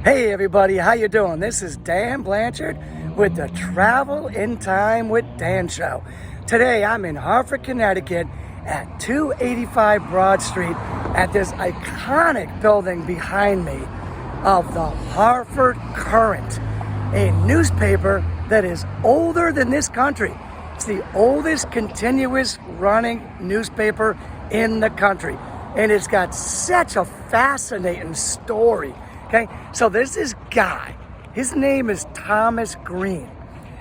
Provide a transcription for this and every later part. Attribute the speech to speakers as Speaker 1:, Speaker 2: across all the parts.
Speaker 1: Hey everybody, how you doing? This is Dan Blanchard with the Travel in Time with Dan show. Today I'm in Hartford, Connecticut at 285 Broad Street at this iconic building behind me of the Hartford Courant, a newspaper that is older than this country. It's the oldest continuous running newspaper in the country, and it's got such a fascinating story. Okay, so there's this guy, his name is Thomas Green,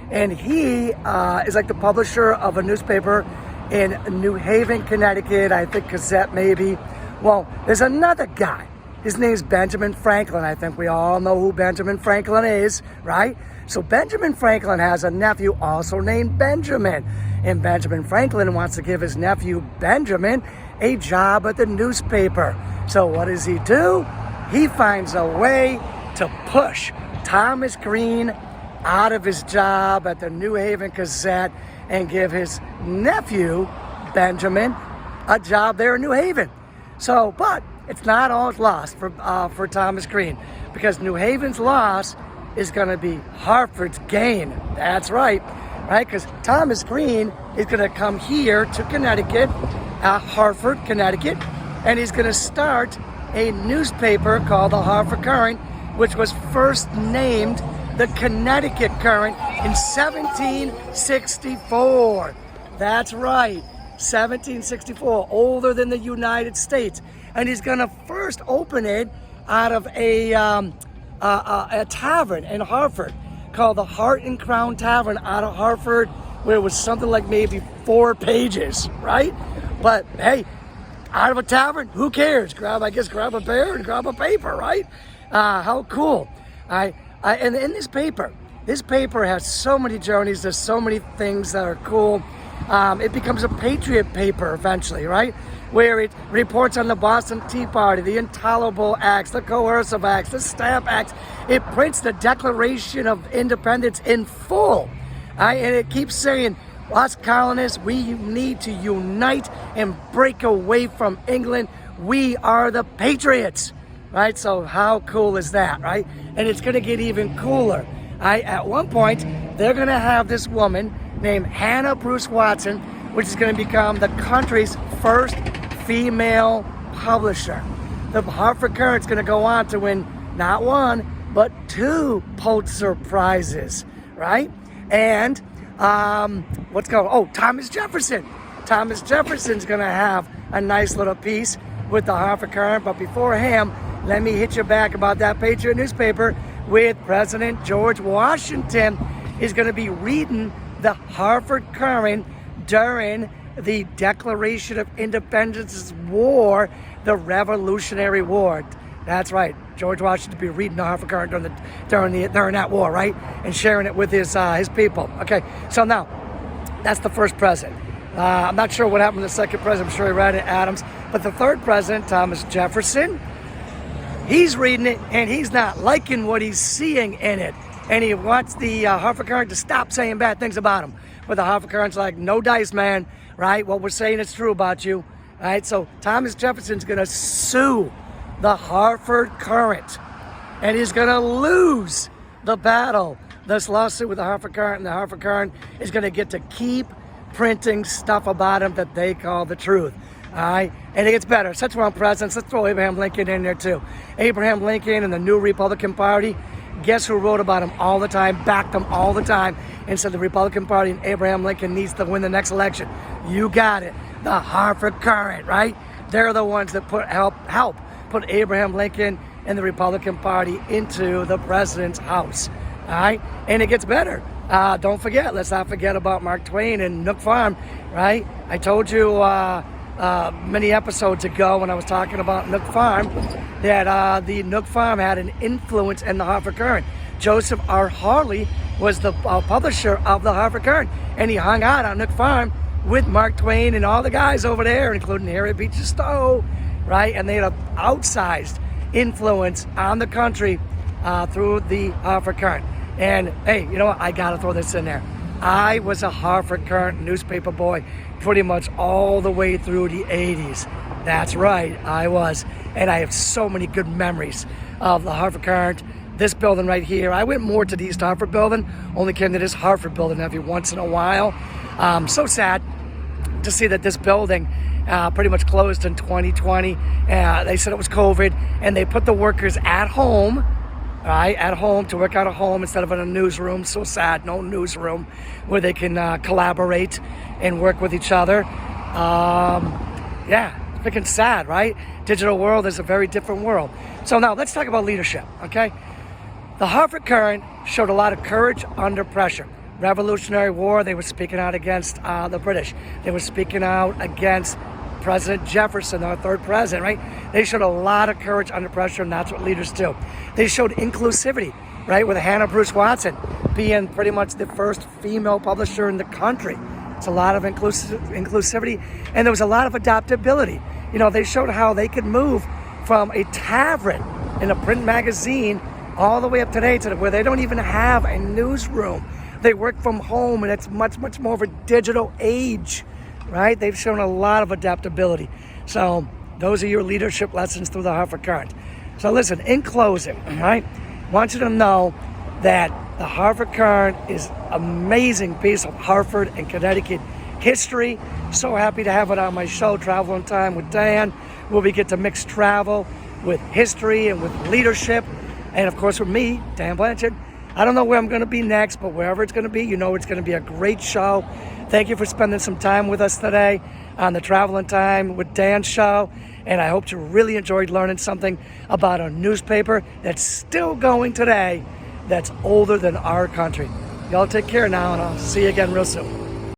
Speaker 1: and he is like the publisher of a newspaper in New Haven, Connecticut, I think Gazette maybe. Well, there's another guy, his name's Benjamin Franklin. I think we all know who Benjamin Franklin is, right? So Benjamin Franklin has a nephew also named Benjamin, and Benjamin Franklin wants to give his nephew Benjamin a job at the newspaper. So what does he do? He finds a way to push Thomas Green out of his job at the New Haven Gazette and give his nephew, Benjamin, a job there in New Haven. So, but it's not all lost for Thomas Green, because New Haven's loss is going to be Hartford's gain. That's right? Because Thomas Green is going to come here to Connecticut, Hartford, Connecticut, and he's going to start a newspaper called the Hartford Courant, which was first named the Connecticut Courant in 1764. That's right, 1764, older than the United States. And he's gonna first open it out of a tavern in Hartford called the Heart and Crown Tavern out of Hartford, where it was something like maybe 4 pages, right? But hey, out of a tavern, who cares? Grab a beer and grab a paper, right? How cool. And in this paper has so many journeys, there's so many things that are cool. It becomes a Patriot paper eventually, right? Where it reports on the Boston Tea Party, the Intolerable Acts, the Coercive Acts, the Stamp Acts. It prints the Declaration of Independence in full. And it keeps saying, us colonists, we need to unite and break away from England. We are the Patriots, right? So how cool is that, right? And it's going to get even cooler. At one point, they're going to have this woman named Hannah Bruce Watson, which is going to become the country's first female publisher. The Hartford Courant's going to go on to win not 1, but 2 Pulitzer Prizes, right? And Thomas Jefferson. Thomas Jefferson's gonna have a nice little piece with the Hartford Courant, but before him, let me hit you back about that Patriot newspaper with President George Washington. Is gonna be reading the Hartford Courant during the Declaration of Independence War, the Revolutionary War. That's right, George Washington be reading the Hartford Courant during that war, right? And sharing it with his people. Okay, so now, that's the first president. I'm not sure what happened to the second president. I'm sure he read it, Adams. But the third president, Thomas Jefferson, he's reading it, and he's not liking what he's seeing in it. And he wants the Hartford Courant to stop saying bad things about him. But the Hartford Courant's like, no dice, man, right? What we're saying is true about you, right? So Thomas Jefferson's gonna sue the Hartford Courant, and he's gonna lose the battle. This lawsuit with the Hartford Courant, and the Hartford Courant is gonna get to keep printing stuff about him that they call the truth. All right, and it gets better. Since we're on presidents, let's throw Abraham Lincoln in there too. Abraham Lincoln and the new Republican Party. Guess who wrote about him all the time, backed him all the time, and said the Republican Party and Abraham Lincoln needs to win the next election? You got it, the Hartford Courant, right? They're the ones that help put Abraham Lincoln and the Republican Party into the president's house. All right, and it gets better. Don't forget, let's not forget about Mark Twain and Nook Farm, right? I told you many episodes ago when I was talking about Nook Farm that the Nook Farm had an influence in the Hartford Courant. Joseph R. Harley was the publisher of the Hartford Courant, and he hung out on Nook Farm with Mark Twain and all the guys over there, including Harriet Beecher Stowe, right? And they had an outsized influence on the country through the Hartford Courant. And hey, you know what? I gotta throw this in there. I was a Hartford Courant newspaper boy pretty much all the way through the 80s. That's right, I was. And I have so many good memories of the Hartford Courant. This building right here, I went more to the East Hartford building, only came to this Hartford building every once in a while. So sad to see that this building pretty much closed in 2020. They said it was COVID, and they put the workers at home, right, at home to work out of home instead of in a newsroom. So sad, no newsroom where they can collaborate and work with each other. Yeah, it's freaking sad, right? Digital world is a very different world. So now let's talk about leadership, okay? The Hartford Courant showed a lot of courage under pressure. Revolutionary War, they were speaking out against the British. They were speaking out against President Jefferson, our third president, right? They showed a lot of courage under pressure, and that's what leaders do. They showed inclusivity, right? With Hannah Bruce Watson being pretty much the first female publisher in the country. It's a lot of inclusivity, and there was a lot of adaptability. You know, they showed how they could move from a tavern in a print magazine all the way up today to where they don't even have a newsroom. They work from home, and it's much, much more of a digital age, right? They've shown a lot of adaptability. So those are your leadership lessons through the Hartford Courant. So listen, in closing, right, I want you to know that the Hartford Courant is an amazing piece of Hartford and Connecticut history. So happy to have it on my show, Travel in Time with Dan, where we get to mix travel with history and with leadership. And of course with me, Dan Blanchard. I don't know where I'm going to be next, but wherever it's going to be, you know it's going to be a great show. Thank you for spending some time with us today on the Travel in Time with Dan show. And I hope you really enjoyed learning something about a newspaper that's still going today, that's older than our country. Y'all take care now, and I'll see you again real soon.